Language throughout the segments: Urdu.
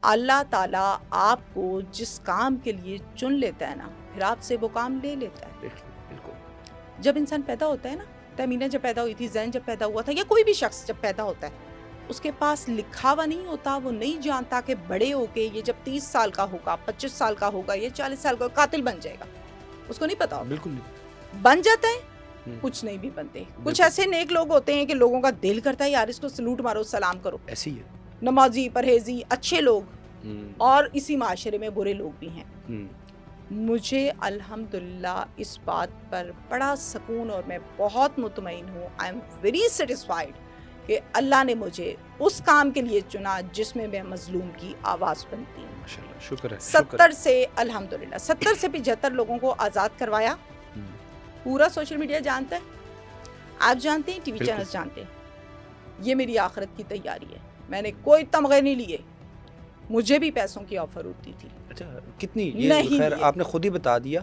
اللہ تعالیٰ آپ کو جس کام کے لیے چن لیتا ہے نا پھر آپ سے وہ کام لے لیتا ہے. بالکل. جب انسان پیدا ہوتا ہے نا، تمینہ جب پیدا ہوئی تھی، زین جب پیدا ہوا تھا، یا کوئی بھی شخص جب پیدا ہوتا ہے، اس کے پاس لکھا ہوا نہیں ہوتا. وہ نہیں جانتا کہ بڑے ہو کے یہ جب 30 سال کا ہوگا، 25 سال کا ہوگا، یہ 40 سال کا قاتل بن جائے گا. اس کو نہیں پتا ہوتا. بالکل نہیں. بن جاتا ہے، کچھ نہیں بھی بنتے. کچھ ایسے نیک لوگ ہوتے ہیں کہ لوگوں کا دل کرتا ہے یار اس کو سلوٹ مارو، سلام کرو. ایسے ہی ہے. نمازی، پرہیزی، اچھے لوگ، اور اسی معاشرے میں برے لوگ بھی ہیں. مجھے الحمدللہ اس بات پر بڑا سکون اور میں بہت مطمئن ہوں. آئی ایم ویری سیٹسفائیڈ کہ اللہ نے مجھے اس کام کے لیے چنا جس میں میں مظلوم کی آواز بنتی ہوں. ماشاءاللہ، شکر ہے. 70 سے الحمدللہ 70 سے 75 لوگوں کو آزاد کروایا. پورا سوشل میڈیا جانتا ہے، آپ جانتے ہیں، ٹی وی چینلز جانتے ہیں. یہ میری آخرت کی تیاری ہے. میں نے کوئی تمغے نہیں لیے، مجھے بھی پیسوں کی آفر ہوتی تھی. اچھا، کتنی؟ یہ خیر آپ نے خود ہی بتا دیا.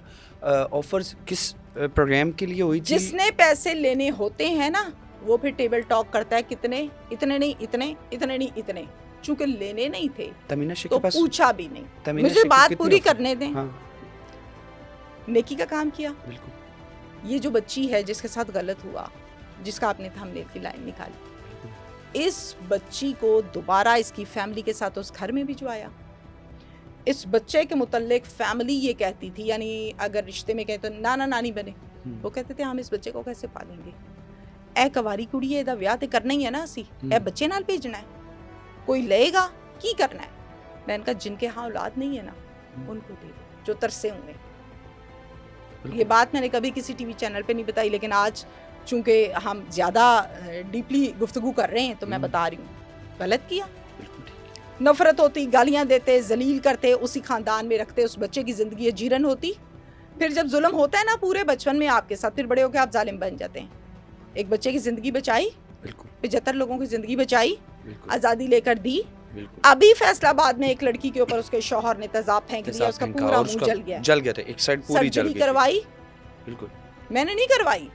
آفرز کس پروگرام کے لیے ہوئی تھی؟ جس نے پیسے لینے ہوتے ہیں نا وہ پھر ٹیبل ٹاک کرتا ہے کتنے، اتنے نہیں، اتنے، اتنے نہیں، اتنے. چونکہ لینے نہیں تھے تمینہ شیخ تو کے پاس پوچھا بھی نہیں. تمینہ مجھے شیخ بات کتنی پوری آفر؟ کرنے دیں. ہاں، نیکی کا کام کیا. بالکل. یہ جو بچی ہے جس کے ساتھ غلط ہوا، جس کا آپ نے تھمبنیل کی لائن نکالی، اس بچی کو دوبارہ اس کی فیملی کے ساتھ اس گھر میں بھجوایا. اس بچے کے متعلق فیملی یہ کہتی تھی، یعنی اگر رشتے میں کہتے تو نانا نانی بنے، وہ کہتے تھے ہم اس بچے کو کیسے پالیں گے. اے کواری کڑی ہے، دا ویاہ تے کرنا ہی ہے نا، اسی اے بچے نال بھیجنا ہے، کوئی لے گا کی کرنا ہے. میں نے کہا جن کے ہاں اولاد نہیں ہے نا ان کو دے دو جو ترسے ہوں گے. یہ بات میں نے کبھی کسی ٹی وی چینل پہ نہیں بتائی، لیکن آج چونکہ ہم زیادہ ڈیپلی گفتگو کر رہے ہیں تو میں بتا رہی ہوں. غلط کیا. نفرت ہوتی، گالیاں دیتے، ذلیل کرتے، اسی خاندان میں رکھتے، اس بچے کی زندگی جیرن ہوتی. پھر جب ظلم ہوتا ہے نا پورے بچپن میں آپ کے ساتھ، پھر بڑے ہو کے آپ ظالم بن جاتے ہیں. ایک بچے کی زندگی بچائی، 75 لوگوں کی زندگی بچائی، آزادی لے کر دی. ابھی فیصلہ آباد میں ایک لڑکی کے اوپر اس کے شوہر نے تیزاب پھینک دیا، اس کا پورا منہ جل گیا. جل گیا تھا، ایک سائڈ پوری جل گئی. کروائی؟ بالکل. میں نے نہیں کروائی،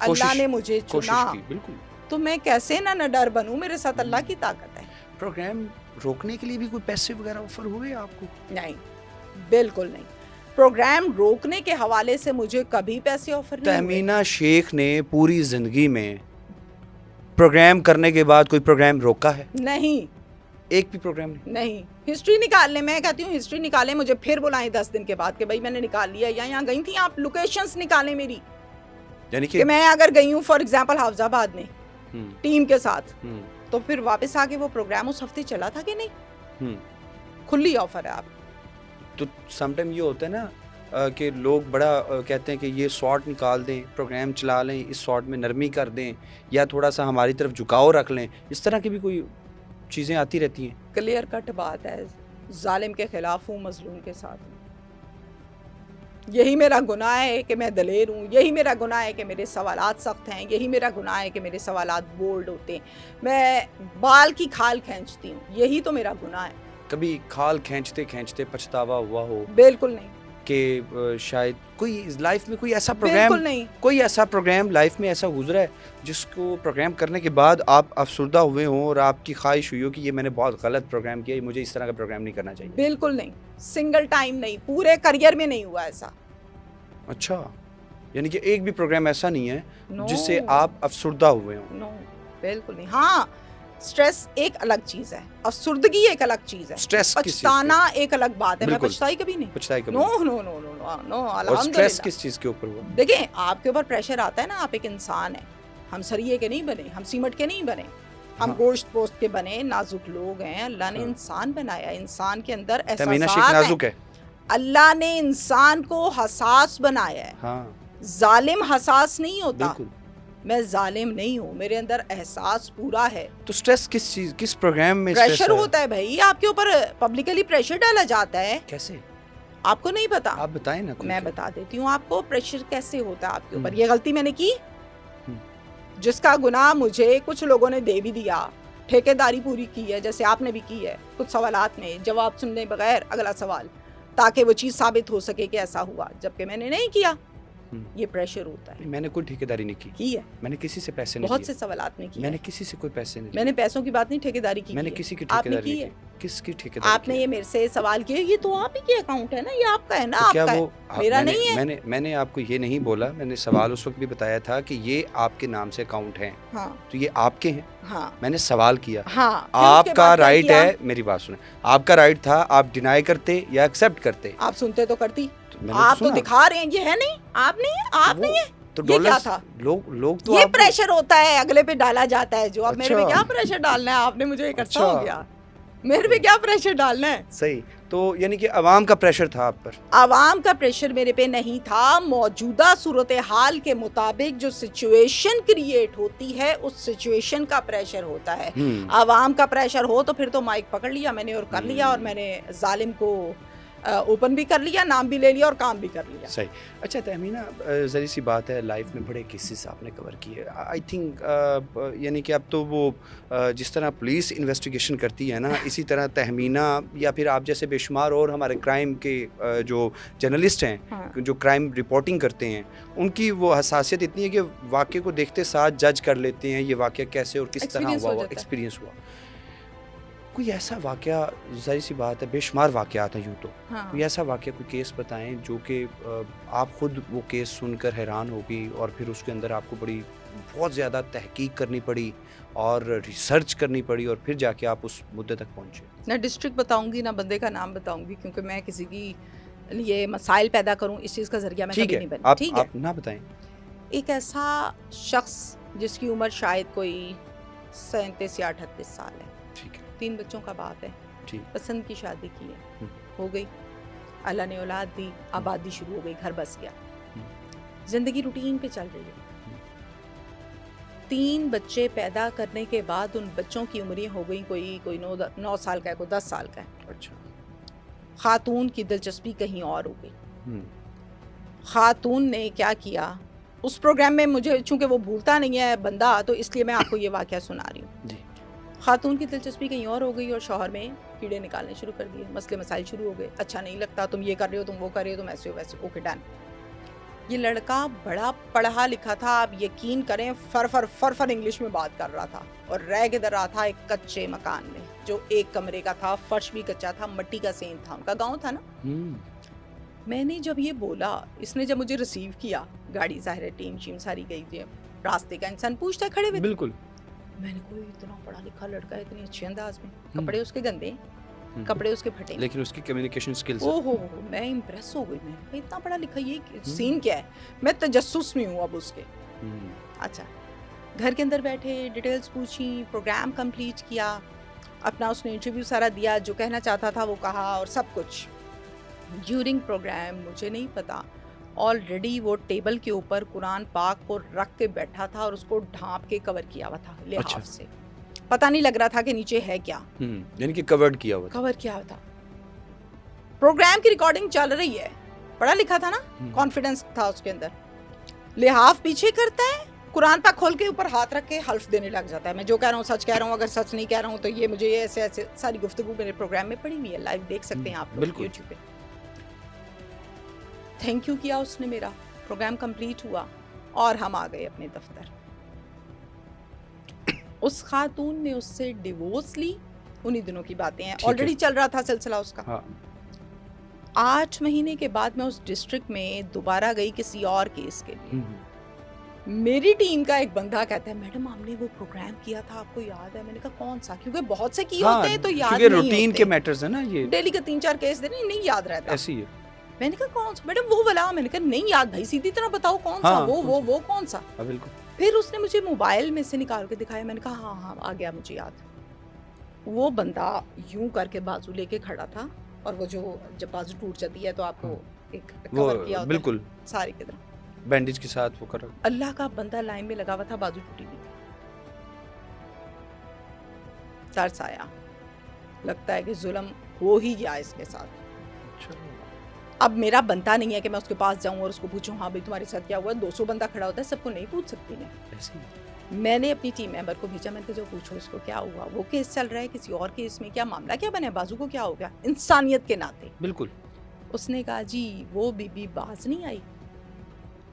اللہ نے مجھے چنا. بالکل. تو میں کیسے نہ ڈر بنوں، میرے ساتھ اللہ کی طاقت ہے. پروگرام روکنے کے لیے بھی کوئی پیسے وغیرہ آفر ہوئے آپ کو؟ نہیں، بالکل نہیں. پروگرام روکنے کے حوالے سے مجھے کبھی پیسے آفر نہیں ہوئے. تمینہ شیخ نے پوری زندگی میں پروگرام کرنے کے بعد کوئی پروگرام روکا ہے؟ نہیں، ایک بھی پروگرام نہیں. ہسٹری نکال لیں، میں کہتی ہوں ہسٹری نکالیں، مجھے پھر بلائیں 10 دن کے بعد کہ بھائی میں نے نکال لیا، یہاں گئی تھی آپ، لوکیشنز نکالیں میری، یعنی کہ میں اگر گئی ہوں فار ایگزامپل حافظ آباد میں ٹیم کے ساتھ، تو پھر واپس آ کے وہ پروگرام اس ہفتے چلا تھا کہ نہیں. کھلی آفر ہے. آپ تو سم ٹائم یہ ہوتا ہے نا کہ لوگ بڑا کہتے ہیں کہ یہ شارٹ نکال دیں، پروگرام چلا لیں، اس شارٹ میں نرمی کر دیں، یا تھوڑا سا ہماری طرف جھکاؤ رکھ لیں. اس طرح کی بھی کوئی چیزیں آتی رہتی ہیں. کلیئر کٹ بات ہے، ظالم کے خلاف ہوں، مظلوم کے ساتھ ہوں. یہی میرا گناہ ہے کہ میں دلیر ہوں، یہی میرا گناہ ہے کہ میرے سوالات سخت ہیں، یہی میرا گناہ ہے کہ میرے سوالات بولڈ ہوتے ہیں، میں بال کی کھال کھینچتی ہوں، یہی تو میرا گناہ ہے. کبھی کھال کھینچتے کھینچتے پچھتاوا ہوا ہو؟ بالکل نہیں. کہ شاید کوئی لائف میں کوئی ایسا بالکل نہیں. کوئی ایسا پروگرام لائف میں ایسا گزرا ہے جس کو پروگرام کرنے کے بعد آپ افسردہ ہوئے ہوں اور آپ کی خواہش ہوئی ہو کہ یہ میں نے بہت غلط پروگرام کیا، مجھے اس طرح کا پروگرام نہیں کرنا چاہیے؟ بالکل نہیں. سنگل ٹائم نہیں، پورے کریئر میں نہیں ہوا ایسا. اچھا، یعنی کہ ایک بھی پروگرام ایسا نہیں ہے جس سے آپ افسردہ ہوئے ہوں؟ نو، بالکل نہیں. ہاں، سٹریس ایک الگ چیز ہے، افسردگی ایک الگ چیز ہے، پچھتانا ایک الگ بات ہے. میں پچھتائی کبھی نہیں. پچھتائی کبھی؟ نو نو نو نو نو. اور سٹریس کس چیز کے اوپر ہوا؟ دیکھیں، آپ کے اوپر پریشر آتا ہے نا، آپ ایک انسان ہیں، ہم سریے کے نہیں بنے، ہم سیمٹ کے نہیں بنے، ہم گوشت پوست کے بنے، نازک لوگ ہیں. اللہ نے انسان بنایا، انسان کے اندر احساسات ہیں. اللہ نے انسان کو حساس بنایا ہے. ظالم حساس نہیں ہوتا. میں ظالم نہیں ہوں، میرے اندر احساس پورا ہے. تو سٹریس کس چیز، کس پروگرام میں پریشر ہوتا ہے بھائی، آپ کے اوپر پبلکلی پریشر ڈالا جاتا ہے. کیسے؟ آپ کو نہیں پتا؟ آپ بتائیں نا. میں بتا دیتی ہوں آپ کو پریشر کیسے ہوتا ہے آپ کے اوپر. یہ غلطی میں نے کی جس کا گناہ مجھے کچھ لوگوں نے دے بھی دیا، ٹھیکیداری پوری کی ہے جیسے آپ نے بھی کی ہے، کچھ سوالات میں جواب سننے بغیر اگلا سوال، تاکہ وہ چیز ثابت ہو سکے کہ ایسا ہوا، جبکہ میں نے نہیں کیا. یہ پریشر ہوتا ہے. میں نے کوئی ٹھیکیداری نہیں کی ہے, میں نے کسی سے پیسے نہیں بہت لیے سے سوالات میں کی میں ہے. نے کسی سے کوئی پیسے نہیں میں نے پیسوں کی بات نہیں, ٹھیکیداری کی میں نے ہے. کسی کی آپ نے ٹھیکیداری کی نہیں ہے. کی. کس کی ٹھیکیداری آپ نے یہ میرے سے سوال کیا, یہ تو آپ ہی کے اکاؤنٹ ہے نا, یہ آپ کا ہے نا, تو آپ کیا کا وہ ہے, میرا نہیں ہے. میں نے آپ کو یہ نہیں بولا, میں نے سوال اس وقت بھی بتایا تھا کہ یہ آپ کے نام سے اکاؤنٹ ہیں, ہاں تو یہ آپ کے ہیں. ہاں میں نے سوال کیا, ہاں, آپ کا رائٹ ہے, میری بات سنیں, آپ کا رائٹ تھا, آپ ڈینائی کرتے یا ایکسیپٹ کرتے. آپ سنتے تو کرتی, میں نے آپ تو سنا. دکھا رہے ہیں یہ ہے نہیں, آپ نہیں ہے, آپ نہیں ہے. تو یہ کیا ڈالرز تھا, لوگ تو یہ آپ پریشر ہوتا ہے, اگلے پہ ڈالا جاتا ہے جو. اب میرے پہ اچھا. کیا پریشر ڈالنا ہے, آپ نے مجھے اکٹھا اچھا. ہو گیا, میرے پہ کیا پریشر ڈالنا ہے. صحیح, تو یعنی کہ عوام کا پریشر تھا آپ پر. عوام کا پریشر میرے پہ نہیں تھا, موجودہ صورتحال کے مطابق جو سچویشن کریٹ ہوتی ہے اس سچویشن کا پریشر ہوتا ہے. عوام کا پریشر ہو تو پھر تو مائک پکڑ لیا میں نے اور کر لیا, اور میں نے ظالم کو اوپن بھی کر لیا, نام بھی لے لیا اور کام بھی کر لیا. صحیح. اچھا تہمینہ, ذری سی بات ہے, لائف میں بڑے کیسز آپ نے کور کیے. آئی تھنک یعنی کہ اب تو وہ جس طرح پولیس انویسٹیگیشن کرتی ہے نا, اسی طرح تہمینہ یا پھر آپ جیسے بے شمار اور ہمارے کرائم کے جو جرنلسٹ ہیں, جو کرائم رپورٹنگ کرتے ہیں, ان کی وہ حساسیت اتنی ہے کہ واقعے کو دیکھتے ساتھ جج کر لیتے ہیں یہ واقعہ کیسے اور کس طرح ہوا, ایکسپیرینس ہوا. کوئی ایسا واقعہ, ظاہر سی بات ہے بے شمار واقعات ہیں یوں تو, کوئی ایسا واقعہ, کوئی کیس بتائیں جو کہ آپ خود وہ کیس سن کر حیران ہوگی اور پھر اس کے اندر آپ کو بہت زیادہ تحقیق کرنی پڑی اور ریسرچ کرنی پڑی اور پھر جا کے آپ اس مدے تک پہنچے. نہ ڈسٹرکٹ بتاؤں گی نہ بندے کا نام بتاؤں گی, کیونکہ میں کسی کی یہ مسائل پیدا کروں اس چیز کا ذریعہ میں کبھی نہیں بنی. ٹھیک ہے, آپ نہ بتائیں. ایک ایسا شخص جس کی عمر شاید کوئی 37 یا 38 سال ہے, 3 بچوں کا باپ ہے, پسند کی شادی کی ہے, ہو گئی, اللہ نے اولاد دی, آبادی شروع ہو گئی, گھر بس گیا, زندگی روٹین پہ چل رہی ہے. 3 بچے پیدا کرنے کے بعد ان بچوں کی عمریں ہو گئی, کوئی 9 سال کا ہے, کوئی 10 سال کا ہے. اچھا. خاتون کی دلچسپی کہیں اور ہو گئی. خاتون نے کیا کیا اس پروگرام میں, مجھے چونکہ وہ بھولتا نہیں ہے بندہ, تو اس لیے میں آپ کو یہ واقعہ سنا رہی ہوں. خاتون کی دلچسپی کہیں اور ہو گئی اور شوہر میں کیڑے نکالنے شروع کر دیے, مسئلے مسائل شروع ہو گئے, اچھا نہیں لگتا, تم یہ کر رہے ہو, تم وہ کر رہے ہو, تم ایسے ہو ویسے, اوکے ڈن. یہ لڑکا بڑا پڑھا لکھا تھا, آپ یقین کریں فر انگلش میں بات کر رہا تھا, اور رہ کدھر رہا تھا, ایک کچے مکان میں جو 1 کمرے کا تھا, فرش بھی کچا تھا, مٹی کا سین تھا, ان کا گاؤں تھا نا. میں نے جب یہ بولا, اس نے جب مجھے ریسیو کیا, گاڑی ظاہر ہے ٹیم شیم ساری گئی تھی, راستے کا انسان پوچھتا ہے کھڑے ہوئے, بالکل. میں نے کوئی اتنا پڑھا لکھا لڑکا ہے, اتنے اچھے انداز میں, کپڑے اس کے گندے, کپڑے اس کے پھٹے, لیکن اس کی کمیونیکیشن سکلز, میں امپریس ہو گئی. میں اتنا پڑھا لکھا, یہ سین کیا ہے, میں تجسس میں ہوں اب اس کے. اچھا, گھر کے اندر بیٹھے, ڈیٹیلز پوچھی, پروگرام کمپلیٹ کیا, اپنا اس نے انٹرویو سارا دیا, جو کہنا چاہتا تھا وہ کہا, اور سب کچھ. ڈیورنگ پروگرام مجھے نہیں پتا, آلریڈی وہ ٹیبل کے اوپر قرآن پاک کو رکھ کے بیٹھا تھا اور اس کو ڈھانپ کے کور کیا ہوا تھا لحاف سے, پتہ نہیں لگ رہا تھا کہ نیچے ہے کیا, یعنی کہ کور کیا ہوا تھا. پروگرام کی ریکارڈنگ چل رہی ہے, پڑھا لکھا تھا نا, کانفیڈنس تھا اس کے اندر, لحاف پیچھے کرتا ہے, قرآن پاک کھول کے اوپر ہاتھ رکھ کے حلف دینے لگ جاتا ہے, میں جو کہہ رہا ہوں سچ کہہ رہا ہوں, اگر سچ نہیں کہہ رہا ہوں تو یہ مجھے ایسے ایسے. ساری گفتگو میرے پروگرام میں پڑی ہوئی ہے, لائیو دیکھ سکتے ہیں آپ لوگ یوٹیوب پہ. تھینک یو کیا اس نے, میرا پروگرام کمپلیٹ ہوا اور ہم آ گئے اپنے دفتر. اس خاتون نے اس سے ڈیورس لی, انہی دنوں کی باتیں ہیں, آلریڈی چل رہا تھا سلسلہ اس کا. 8 مہینے کے بعد میں اس ڈسٹرکٹ میں دوبارہ گئی کسی اور کیس کے لیے. میری ٹیم کا ایک بندہ کہتا ہے, میڈم ہم نے وہ پروگرام کیا تھا, آپ کو یاد ہے؟ میں نے کہا کون سا, کیونکہ بہت سے کی ہوتے ہیں تو یاد نہیں ہوتے, روٹین کے میٹرز ہیں نا, یہ ڈیلی کے 3-4 کیس دینے, نہیں یاد رہتا. ایسی ہے. میں نے کہا کون سا میڈم, وہ والا. میں نے کہا نہیں یاد بھائی, سیدھی طرح بتاؤ کون سا, وہ کون سا. بالکل. پھر اس نے مجھے موبائل میں سے نکال کے دکھایا, میں نے کہا ہاں آ گیا مجھے یاد. وہ بندہ یوں کر کے بازو لے کے کھڑا تھا, اور وہ جو جب بازو ٹوٹ جاتی ہے تو آپ کو ایک کور کیا ہوتا ہے, بالکل ساری کی طرح بینڈیج کے ساتھ وہ کرا. اللہ کا بندہ لائن میں لگا ہوا تھا, بازو ٹوٹی ہوئی. ترس آیا, لگتا ہے کہ ظلم ہو ہی گیا اس کے ساتھ. اب میرا بنتا نہیں ہے کہ میں اس کے پاس جاؤں اور اس کو پوچھوں ہاں بھائی تمہارے ساتھ کیا ہوا ہے. 200 بندہ کھڑا ہوتا ہے, سب کو نہیں پوچھ سکتی میں نے اپنی ٹیم ممبر کو بھیجا, میں نے کہا جو پوچھو اس کو کیا ہوا, وہ کیس چل رہا ہے, کسی اور کیس میں کیا معاملہ, کیا بنا ہے, بازو کو کیا ہو گیا, انسانیت کے ناطے. بالکل. اس نے کہا جی وہ بی بی باز نہیں آئی,